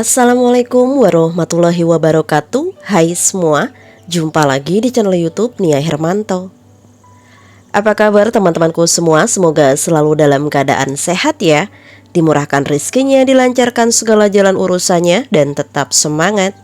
Assalamualaikum warahmatullahi wabarakatuh. Hai semua, jumpa lagi di channel YouTube Nia Hermanto. Apa kabar teman-temanku semua? Semoga selalu dalam keadaan sehat ya. Dimurahkan rezekinya, dilancarkan segala jalan urusannya, dan tetap semangat.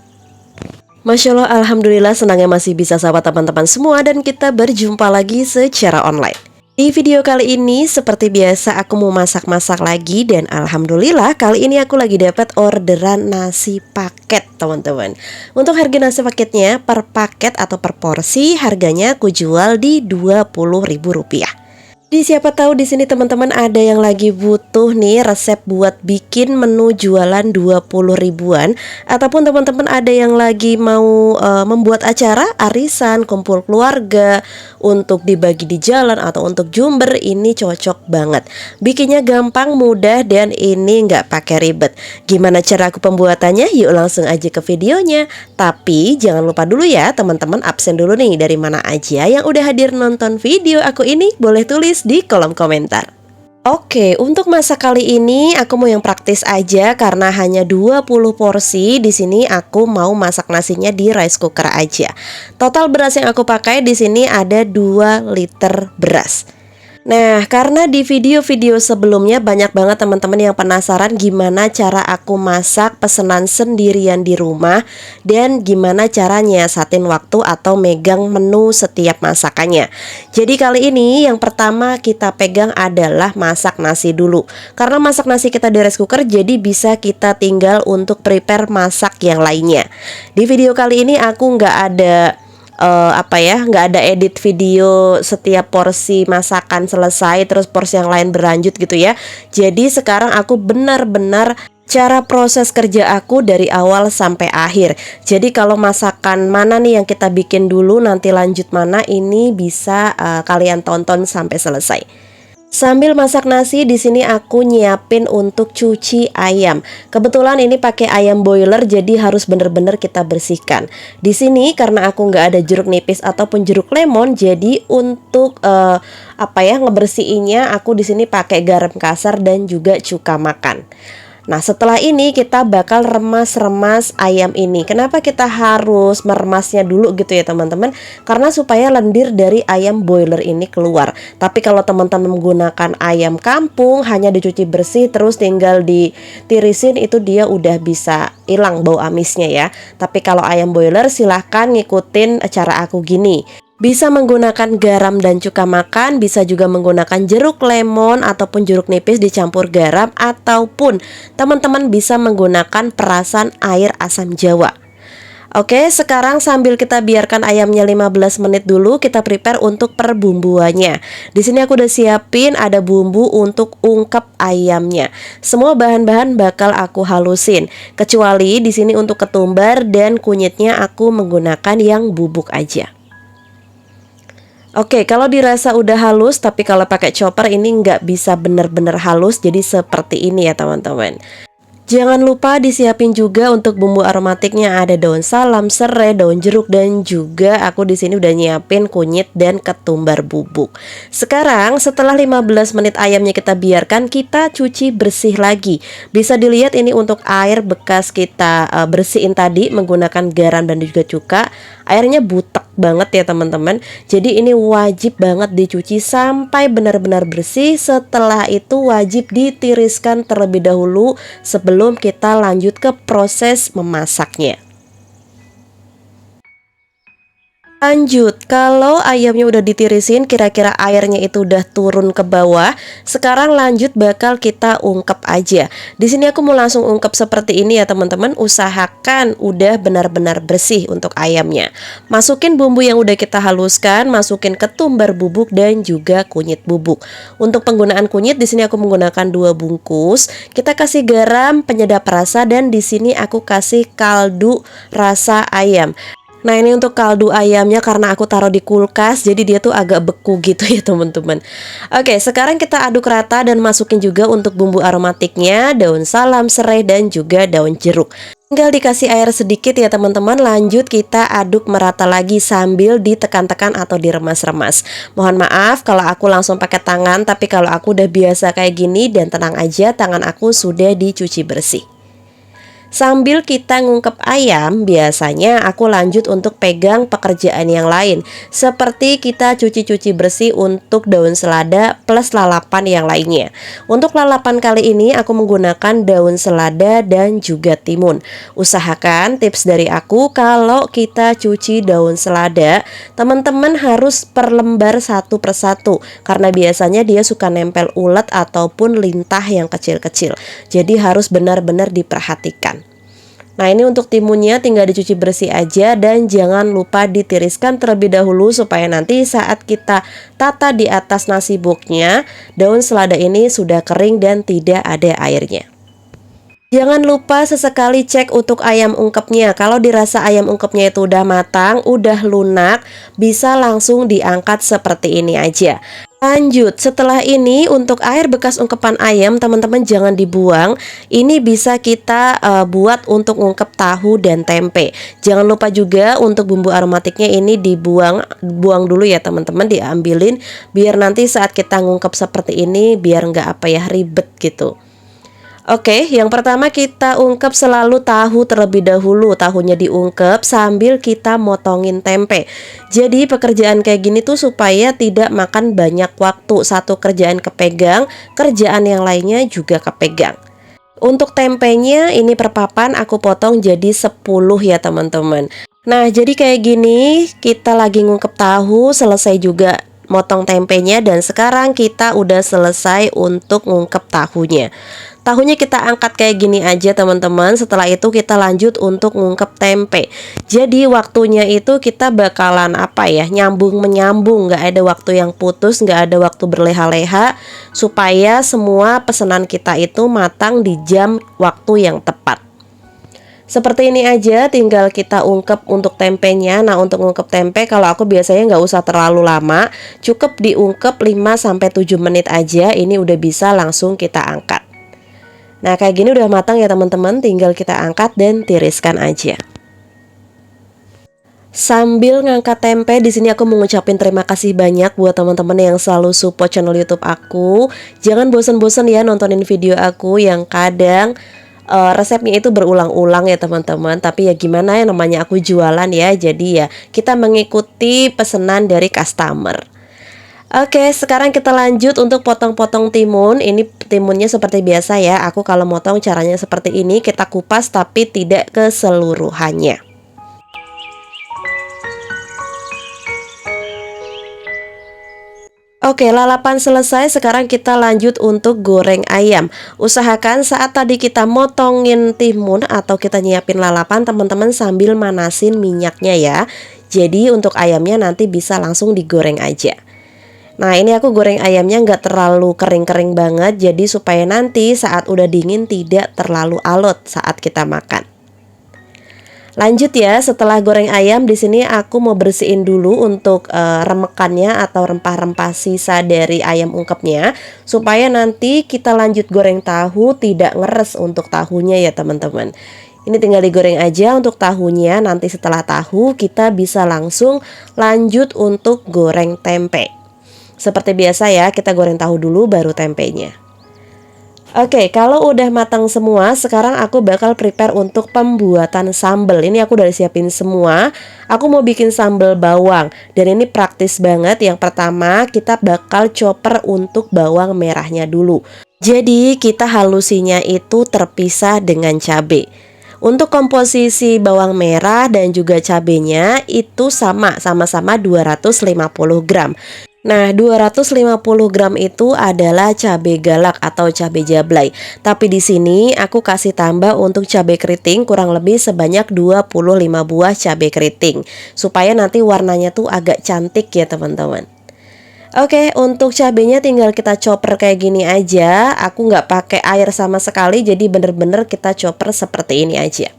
Masya Allah, Alhamdulillah senangnya masih bisa sapa teman-teman semua dan kita berjumpa lagi secara online. Di video kali ini seperti biasa aku mau masak-masak lagi dan alhamdulillah kali ini aku lagi dapat orderan nasi paket teman-teman. Untuk harga nasi paketnya per paket atau per porsi harganya aku jual di Rp20.000. Di siapa tahu di sini teman-teman ada yang lagi butuh nih resep buat bikin menu jualan 20 ribuan, ataupun teman-teman ada yang lagi mau membuat acara arisan, kumpul keluarga untuk dibagi di jalan atau untuk jumber, ini cocok banget. Bikinnya gampang, mudah, dan ini nggak pakai ribet. Gimana cara aku pembuatannya? Yuk langsung aja ke videonya. Tapi jangan lupa dulu ya teman-teman, absen dulu nih dari mana aja yang udah hadir nonton video aku ini, boleh tulis di kolom komentar. Oke, untuk masak kali ini aku mau yang praktis aja karena hanya 20 porsi. Di sini aku mau masak nasinya di rice cooker aja. Total beras yang aku pakai di sini ada 2 liter beras. Nah, karena di video-video sebelumnya banyak banget teman-teman yang penasaran gimana cara aku masak pesanan sendirian di rumah dan gimana cara nyiasatin waktu atau megang menu setiap masakannya. Jadi kali ini yang pertama kita pegang adalah masak nasi dulu. Karena masak nasi kita di rice cooker, jadi bisa kita tinggal untuk prepare masak yang lainnya. Di video kali ini aku nggak ada edit video setiap porsi masakan selesai terus porsi yang lain berlanjut gitu ya. Jadi sekarang aku benar-benar cara proses kerja aku dari awal sampai akhir. Jadi kalau masakan mana nih yang kita bikin dulu nanti lanjut mana, ini bisa kalian tonton sampai selesai. Sambil masak nasi, di sini aku nyiapin untuk cuci ayam. Kebetulan ini pakai ayam boiler, jadi harus bener-bener kita bersihkan. Di sini karena aku nggak ada jeruk nipis ataupun jeruk lemon, jadi untuk ngebersihinnya aku di sini pakai garam kasar dan juga cuka makan. Nah, setelah ini kita bakal remas-remas ayam ini. Kenapa kita harus meremasnya dulu gitu ya teman-teman? Karena supaya lendir dari ayam boiler ini keluar. Tapi kalau teman-teman menggunakan ayam kampung, hanya dicuci bersih terus tinggal ditirisin, itu dia udah bisa hilang bau amisnya ya. Tapi kalau ayam boiler silahkan ngikutin cara aku gini. Bisa menggunakan garam dan cuka makan, bisa juga menggunakan jeruk lemon ataupun jeruk nipis dicampur garam, ataupun teman-teman bisa menggunakan perasan air asam jawa. Oke, sekarang sambil kita biarkan ayamnya 15 menit dulu, kita prepare untuk perbumbuannya. Di sini aku udah siapin ada bumbu untuk ungkep ayamnya. Semua bahan-bahan bakal aku halusin, kecuali di sini untuk ketumbar dan kunyitnya aku menggunakan yang bubuk aja. Oke, kalau dirasa udah halus, tapi kalau pakai chopper ini nggak bisa bener-bener halus, jadi seperti ini ya teman-teman. Jangan lupa disiapin juga untuk bumbu aromatiknya, ada daun salam, serai, daun jeruk, dan juga aku di sini udah nyiapin kunyit dan ketumbar bubuk. Sekarang setelah 15 menit ayamnya kita biarkan, kita cuci bersih lagi. Bisa dilihat ini untuk air bekas kita bersihin tadi menggunakan garam dan juga cuka. Airnya butek banget ya teman-teman. Jadi ini wajib banget dicuci sampai benar-benar bersih. Setelah itu wajib ditiriskan terlebih dahulu sebelum kita lanjut ke proses memasaknya. Lanjut, kalau ayamnya udah ditirisin, kira-kira airnya itu udah turun ke bawah. Sekarang lanjut bakal kita ungkep aja. Di sini aku mau langsung ungkep seperti ini ya teman-teman. Usahakan udah benar-benar bersih untuk ayamnya. Masukin bumbu yang udah kita haluskan, masukin ketumbar bubuk dan juga kunyit bubuk. Untuk penggunaan kunyit di sini aku menggunakan 2 bungkus. Kita kasih garam, penyedap rasa, dan di sini aku kasih kaldu rasa ayam. Nah, ini untuk kaldu ayamnya karena aku taruh di kulkas, jadi dia tuh agak beku gitu ya teman-teman. Oke, sekarang kita aduk rata dan masukin juga untuk bumbu aromatiknya, daun salam, serai, dan juga daun jeruk. Tinggal dikasih air sedikit ya teman-teman. Lanjut kita aduk merata lagi sambil ditekan-tekan atau diremas-remas. Mohon maaf kalau aku langsung pakai tangan, tapi kalau aku udah biasa kayak gini dan tenang aja, tangan aku sudah dicuci bersih. Sambil kita ngungkep ayam, biasanya aku lanjut untuk pegang pekerjaan yang lain, seperti kita cuci-cuci bersih untuk daun selada plus lalapan yang lainnya. Untuk lalapan kali ini aku menggunakan daun selada dan juga timun. Usahakan tips dari aku, kalau kita cuci daun selada, teman-teman harus per lembar satu persatu, karena biasanya dia suka nempel ulet ataupun lintah yang kecil-kecil. Jadi harus benar-benar diperhatikan. Nah, ini untuk timunnya tinggal dicuci bersih aja dan jangan lupa ditiriskan terlebih dahulu supaya nanti saat kita tata di atas nasi boxnya, daun selada ini sudah kering dan tidak ada airnya. Jangan lupa sesekali cek untuk ayam ungkepnya. Kalau dirasa ayam ungkepnya itu udah matang, udah lunak, bisa langsung diangkat seperti ini aja. Lanjut, setelah ini untuk air bekas ungkepan ayam, teman-teman jangan dibuang. Ini bisa kita buat untuk ungkep tahu dan tempe. Jangan lupa juga untuk bumbu aromatiknya ini buang dulu ya teman-teman, diambilin biar nanti saat kita ngungkep seperti ini biar nggak ribet gitu. Oke, yang pertama kita ungkep selalu tahu terlebih dahulu. Tahunya diungkep sambil kita motongin tempe. Jadi pekerjaan kayak gini tuh supaya tidak makan banyak waktu. Satu kerjaan kepegang, kerjaan yang lainnya juga kepegang. Untuk tempenya ini per papan aku potong jadi 10 ya teman-teman. Nah, jadi kayak gini, kita lagi ngungkep tahu, selesai juga motong tempenya, dan sekarang kita udah selesai untuk ngungkep tahunya. Tahunya kita angkat kayak gini aja teman-teman. Setelah itu kita lanjut untuk ngungkep tempe. Jadi waktunya itu kita bakalan nyambung menyambung, nggak ada waktu yang putus, nggak ada waktu berleha-leha, supaya semua pesanan kita itu matang di jam waktu yang tepat. Seperti ini aja, tinggal kita ungkep untuk tempenya. Nah, untuk ngungkep tempe kalau aku biasanya nggak usah terlalu lama, cukup diungkep 5-7 menit aja. Ini udah bisa langsung kita angkat. Nah, kayak gini udah matang ya teman-teman, tinggal kita angkat dan tiriskan aja. Sambil ngangkat tempe, di sini aku mengucapin terima kasih banyak buat teman-teman yang selalu support channel YouTube aku. Jangan bosan-bosan ya nontonin video aku yang kadang resepnya itu berulang-ulang ya teman-teman. Tapi ya gimana ya, namanya aku jualan ya, jadi ya kita mengikuti pesanan dari customer. Oke, sekarang kita lanjut untuk potong-potong timun. Ini timunnya seperti biasa ya. Aku kalau motong caranya seperti ini, kita kupas tapi tidak keseluruhannya. Oke, lalapan selesai. Sekarang kita lanjut untuk goreng ayam. Usahakan saat tadi kita motongin timun atau kita nyiapin lalapan, teman-teman sambil manasin minyaknya ya. Jadi untuk ayamnya nanti bisa langsung digoreng aja. Nah, ini aku goreng ayamnya nggak terlalu kering-kering banget, jadi supaya nanti saat udah dingin tidak terlalu alot saat kita makan. Lanjut ya, setelah goreng ayam, di sini aku mau bersihin dulu untuk remekannya atau rempah-rempah sisa dari ayam ungkepnya, supaya nanti kita lanjut goreng tahu tidak ngeres untuk tahunya ya teman-teman. Ini tinggal digoreng aja untuk tahunya. Nanti setelah tahu kita bisa langsung lanjut untuk goreng tempe. Seperti biasa ya, kita goreng tahu dulu baru tempenya. Oke, kalau udah matang semua, sekarang aku bakal prepare untuk pembuatan sambal. Ini aku udah siapin semua. Aku mau bikin sambal bawang, dan ini praktis banget. Yang pertama, kita bakal chopper untuk bawang merahnya dulu. Jadi kita halusinya itu terpisah dengan cabai. Untuk komposisi bawang merah dan juga cabenya itu sama-sama 250 gram. Nah, 250 gram itu adalah cabai galak atau cabai jablay. Tapi di sini aku kasih tambah untuk cabai keriting kurang lebih sebanyak 25 buah cabai keriting, supaya nanti warnanya tuh agak cantik ya teman-teman. Oke, untuk cabenya tinggal kita chopper kayak gini aja. Aku nggak pakai air sama sekali, jadi bener-bener kita chopper seperti ini aja.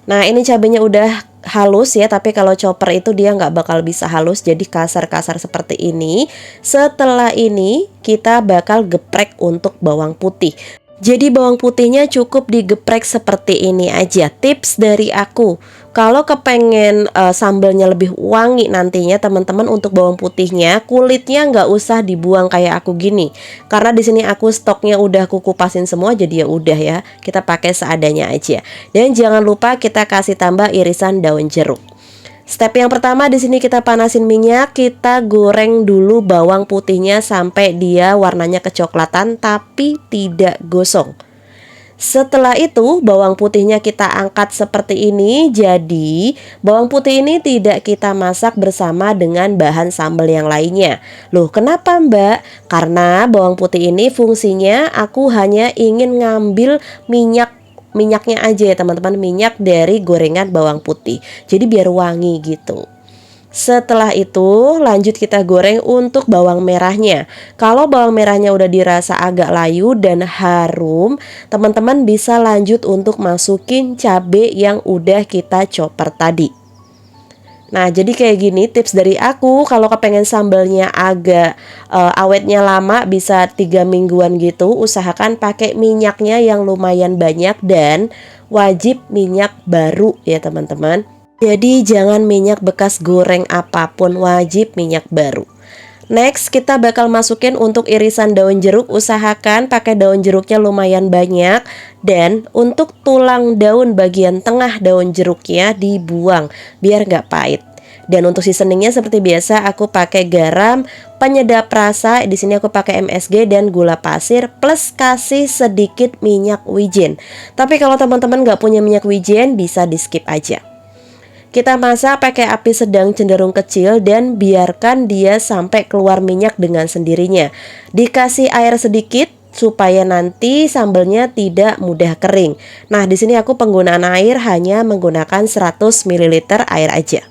Nah, ini cabenya udah halus ya, tapi kalau chopper itu dia nggak bakal bisa halus, jadi kasar-kasar seperti ini. Setelah ini kita bakal geprek untuk bawang putih. Jadi bawang putihnya cukup digeprek seperti ini aja. Tips dari aku, Kalau kepengen sambalnya lebih wangi nantinya teman-teman, untuk bawang putihnya kulitnya nggak usah dibuang kayak aku gini. Karena di sini aku stoknya udah aku kupasin semua, jadi ya udah ya, kita pakai seadanya aja. Dan jangan lupa kita kasih tambah irisan daun jeruk. Step yang pertama di sini kita panasin minyak, kita goreng dulu bawang putihnya sampai dia warnanya kecoklatan tapi tidak gosong. Setelah itu bawang putihnya kita angkat seperti ini. Jadi bawang putih ini tidak kita masak bersama dengan bahan sambal yang lainnya. Loh, kenapa Mbak? Karena bawang putih ini fungsinya aku hanya ingin ngambil minyaknya aja ya teman-teman, minyak dari gorengan bawang putih. Jadi biar wangi gitu. Setelah itu lanjut kita goreng untuk bawang merahnya. Kalau bawang merahnya udah dirasa agak layu dan harum, teman-teman bisa lanjut untuk masukin cabai yang udah kita chopper tadi. Nah, jadi kayak gini tips dari aku. Kalau kepengen sambalnya agak awetnya lama, bisa 3 mingguan gitu, usahakan pakai minyaknya yang lumayan banyak dan wajib minyak baru ya teman-teman. Jadi jangan minyak bekas goreng apapun, wajib minyak baru. Next kita bakal masukin untuk irisan daun jeruk, usahakan pakai daun jeruknya lumayan banyak. Dan untuk tulang daun bagian tengah daun jeruknya dibuang biar nggak pahit. Dan untuk seasoningnya seperti biasa aku pakai garam, penyedap rasa, di sini aku pakai MSG dan gula pasir plus kasih sedikit minyak wijen. Tapi kalau teman-teman nggak punya minyak wijen bisa di skip aja. Kita masak pakai api sedang cenderung kecil dan biarkan dia sampai keluar minyak dengan sendirinya. Dikasih air sedikit supaya nanti sambalnya tidak mudah kering. Nah, di sini aku penggunaan air hanya menggunakan 100 ml air aja.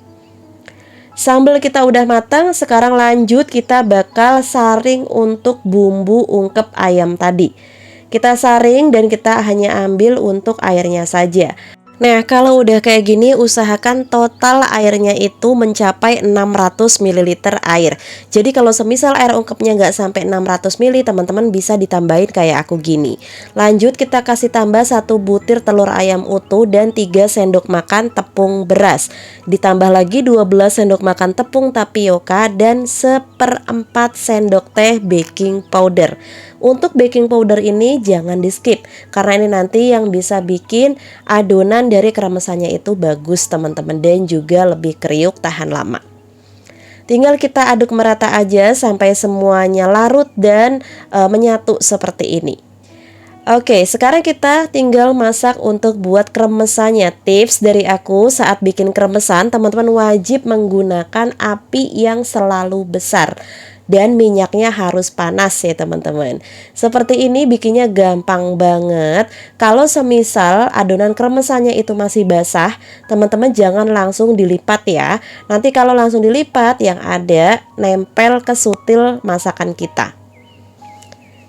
Sambal kita udah matang, sekarang lanjut kita bakal saring untuk bumbu ungkep ayam tadi. Kita saring dan kita hanya ambil untuk airnya saja. Nah, kalau udah kayak gini usahakan total airnya itu mencapai 600 ml air. Jadi kalau semisal air ungkepnya nggak sampai 600 ml, teman-teman bisa ditambahin kayak aku gini. Lanjut kita kasih tambah 1 butir telur ayam utuh dan 3 sendok makan tepung beras. Ditambah lagi 12 sendok makan tepung tapioka dan 1/4 sendok teh baking powder. Untuk baking powder ini jangan di skip, karena ini nanti yang bisa bikin adonan dari kremesannya itu bagus teman-teman, dan juga lebih kriuk, tahan lama. Tinggal kita aduk merata aja sampai semuanya larut dan menyatu seperti ini. Oke, sekarang kita tinggal masak untuk buat kremesannya. Tips dari aku saat bikin kremesan, teman-teman wajib menggunakan api yang selalu besar. Dan minyaknya harus panas ya teman-teman. Seperti ini bikinnya gampang banget. Kalau semisal adonan kremesannya itu masih basah, teman-teman jangan langsung dilipat ya. Nanti kalau langsung dilipat yang ada nempel ke sutil masakan kita.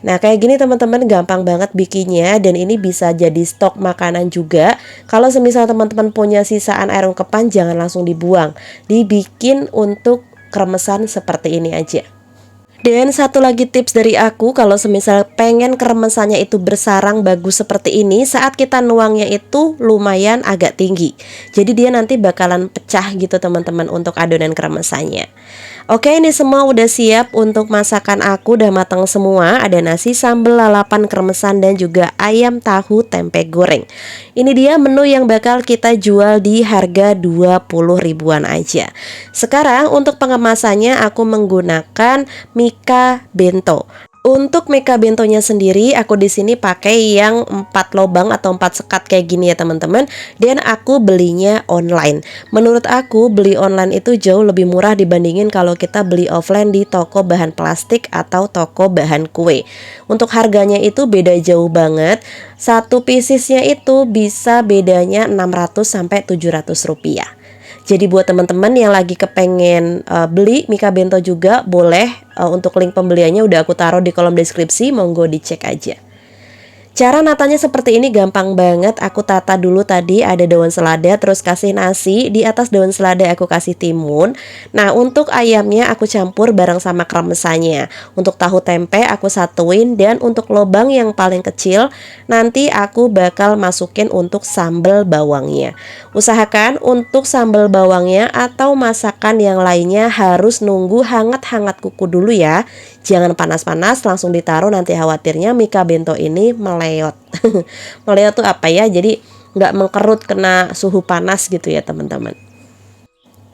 Nah kayak gini teman-teman, gampang banget bikinnya, dan ini bisa jadi stok makanan juga. Kalau semisal teman-teman punya sisaan air ungkepan jangan langsung dibuang, dibikin untuk kremesan seperti ini aja. Dan satu lagi tips dari aku, kalau semisal pengen kremesannya itu bersarang bagus seperti ini, saat kita nuangnya itu lumayan agak tinggi. Jadi dia nanti bakalan pecah gitu teman-teman untuk adonan kremesannya. Oke, ini semua udah siap untuk masakan aku, udah matang semua. Ada nasi sambal lalapan kremesan dan juga ayam tahu tempe goreng. Ini dia menu yang bakal kita jual di harga 20 ribuan aja. Sekarang untuk pengemasannya aku menggunakan Mika Bento. Untuk Mika bentonya sendiri aku di sini pakai yang 4 lubang atau 4 sekat kayak gini ya teman-teman, dan aku belinya online. Menurut aku beli online itu jauh lebih murah dibandingin kalau kita beli offline di toko bahan plastik atau toko bahan kue. Untuk harganya itu beda jauh banget. Satu piecesnya itu bisa bedanya 600 sampai 700 rupiah. Jadi buat teman-teman yang lagi kepengen beli Mika Bento juga boleh, untuk link pembeliannya udah aku taruh di kolom deskripsi, monggo dicek aja. Cara natanya seperti ini gampang banget. Aku tata dulu tadi ada daun selada, terus kasih nasi, di atas daun selada aku kasih timun. Nah untuk ayamnya aku campur bareng sama kremesannya. Untuk tahu tempe aku satuin, dan untuk lobang yang paling kecil nanti aku bakal masukin untuk sambal bawangnya. Usahakan untuk sambal bawangnya atau masakan yang lainnya harus nunggu hangat-hangat kuku dulu ya. Jangan panas-panas langsung ditaruh, nanti khawatirnya Mika Bento ini meleot. Meleot tuh apa ya? Jadi nggak mengkerut kena suhu panas gitu ya teman-teman.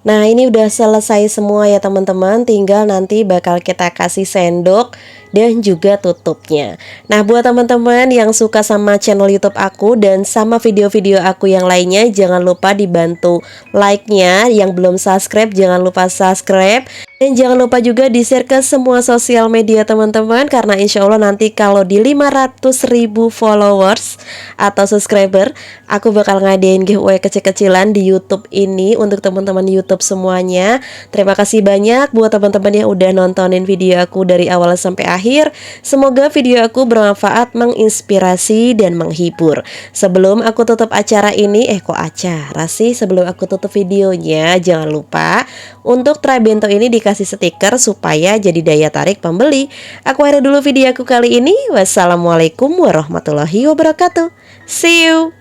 Nah, ini udah selesai semua ya teman-teman, tinggal nanti bakal kita kasih sendok dan juga tutupnya. Nah, buat teman-teman yang suka sama channel YouTube aku dan sama video-video aku yang lainnya, jangan lupa dibantu like-nya. Yang belum subscribe jangan lupa subscribe, dan jangan lupa juga di-share ke semua sosial media teman-teman, karena insya Allah nanti kalau di 500.000 followers atau subscriber, aku bakal ngadain giveaway kecil-kecilan di YouTube ini untuk teman-teman YouTube semuanya. Terima kasih banyak buat teman-teman yang udah nontonin video aku dari awal sampai akhir. Semoga video aku bermanfaat, menginspirasi, dan menghibur. Sebelum aku tutup acara ini, sebelum aku tutup videonya, jangan lupa untuk tray bento ini dikasih stiker supaya jadi daya tarik pembeli. Aku akhiri dulu video aku kali ini. Wassalamualaikum warahmatullahi wabarakatuh. See you.